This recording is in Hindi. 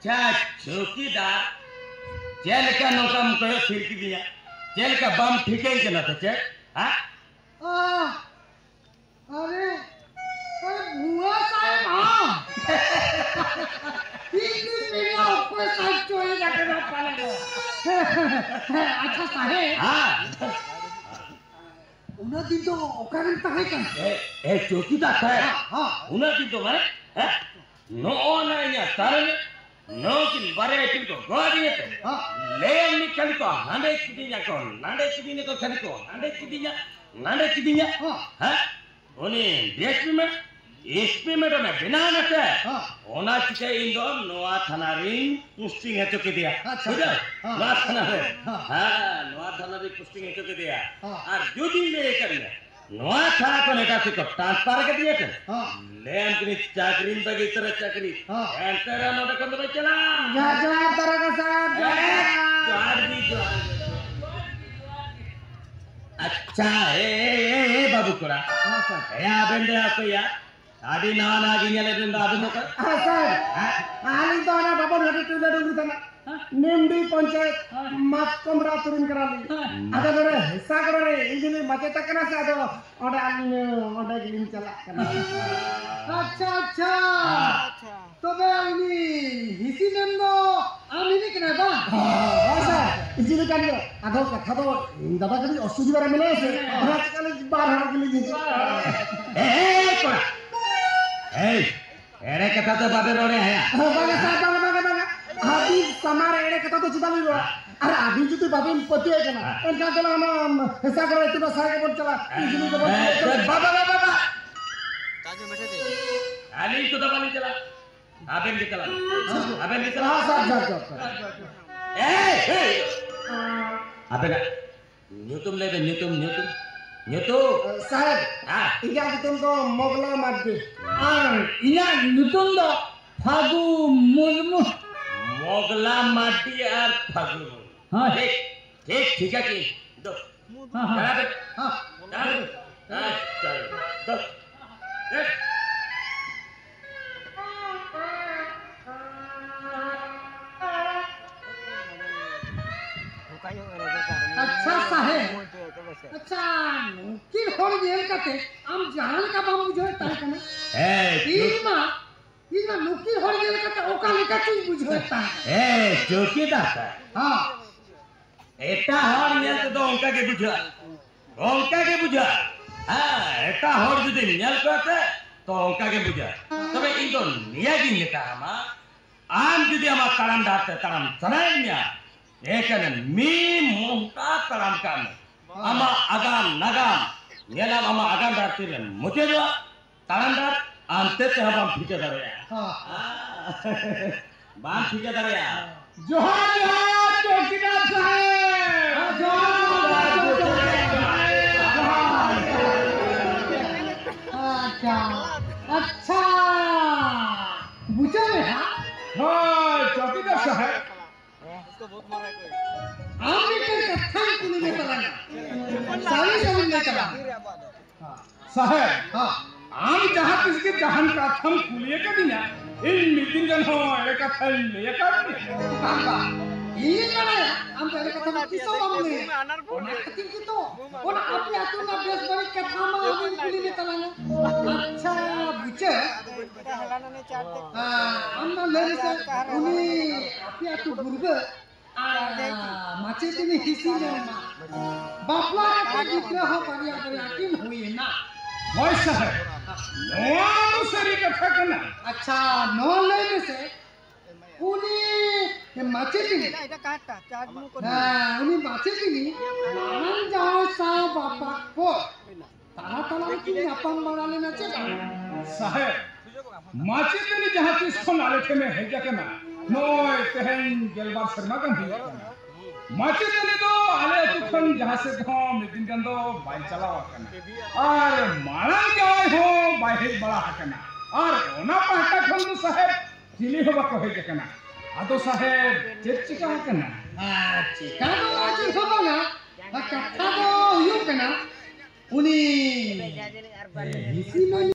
चौकीदार जेल का नौकम कहो फिर दिया जेल का बम ठीक है ना चे हाँ अरे बुआ साहब हाँ मेरा ऊपर साहब चोरी जाके ना पालेगा अच्छा साहब हाँ उन्हें दिन तो ओकारण तक है क्या चौकीदार साहब हाँ उन्हें दिन तो मैं नो ना या तारने नो कि बारे किन को गोदी है ले अन्नी कल को नांडे किदिया को नांडे किदिने को कल को नांडे किदिया हाँ उन्हें देश में एसपी में तो मैं बिना नटे ओना चिके इंदो नोआ थानारी पुस्टिंग है तो किदिया बुझा नोआ थानारी हाँ नोआ थानारी पुस्टिंग है तो किदिया और जो दिन ले करने नोआ थाना को नेता से को ट्रांसफर कर दिया कर ले अंकनी चाकरी बगी तरह चाकरी एंटरा नोटा कंद में चला जवाब तरह का साहब अच्छा ए बाबू कोड़ा या बेंडे आपको यार आदि नाना गिने ले बेंडे आदि तो हाँ सर आली तो ना बाबा लड़के टू लड़के उधर ना निम्बी पंचायत मत कमरा तुरंत करा ली अगर मेरे हिस्सा करो रे इंजीनियर मचे तक ना साधो और गिलिन चला अच्छा अच्छा तो बे उन्हीं हिस्सी नेंदो आमिनी किना बा हाँ सर इंजीनियर का नहीं आधो कथा तो दादा कभी असुधी बारे मिले से आजकल बार हर गिली कोड़ा एरे कथा तो बाबे रोने हैं बागा साहब अभी समारे एड़े कथा तो चिता नहीं अरे अभी जो तू बाबे पति है क्या इनका चला हम हिस्सा करो इतने बस सारे बोल चला इजली तो बाबा ताजो बैठे थे आली तो दबा नहीं चला आबेन निकला हाँ साहब आबेन न्यूटन ले न्यूटन साहब इया तुमको मोगला मार दे इया न्यूटन दो फागु मुर्मू मोगला माटी और फागु हाँ ठीक है कि दो चल दो अच्छा साहेब अच्छा कि होल जेल करते हम जान का बाबू बुझे ता कने इनमा नुकी होल जेल करते ओका लिखा चीज बुझता चौकीदार हां एटा होल जेल तो उनका के बुझा हां एटा होल जुदि नेल करते तो उनका के बुझा तबे इन तो निया की नेता हमा आम जुदि हमा तड़म डाते तड़म सनाइया एकने मी मोहका तड़म काम अमा अगाम नगाम नेला अमा अगाम डाते रे मुते जो तड़म डात अंते ते हम ठीके दरे हां बात ठीके दरे जोहार चौकीदार साहब अच्छा बुझे में हाँ चौकीदार साहब इसको बहुत मारा कोई आपने कल कथा कुली में चलाना सारी में चला साहब हाँ आम जहाँ किसके जहान का थम कुलिए का दिया इन मीटिंग जन हो एक कथा ले का ये करे हम पहले कथा किसो हमने मार्केटिंग की तो और आप यातु ना बेस बड़ी कथा में हम कुली में चलाना अच्छा बुझे हलाना ने चाटते हां हम ले से उनी आप यातु गुरबे माचे तिनी हिसी लेना बापला का जिक्र हो परिया परिया किम हुई ना वैसा है नो सरी कथा करना अच्छा नो लेने से उनी के माचे तिनी এটা কাটটা চার্জ মু করে हां उनी माचे तिनी मान जाओ सा बापा को ताला ताला की अपन बना लेना चाहिए साहब माचे तिनी जहां किसको नाले थे में है जाके ना नोय तहन जलवार शर्मा गंधी माचे तिनी तो आले तुखन जहां से गांव में दिन गंदो बाइक चलावा करना और माला जाए हो बाइक बड़ा हकना और ओना पहटा खंदु साहब चिली होबा कहे जकना आदो साहेब चिका कना चिका तो आज होबा ना कथा तो हुयो कना उनी हिसी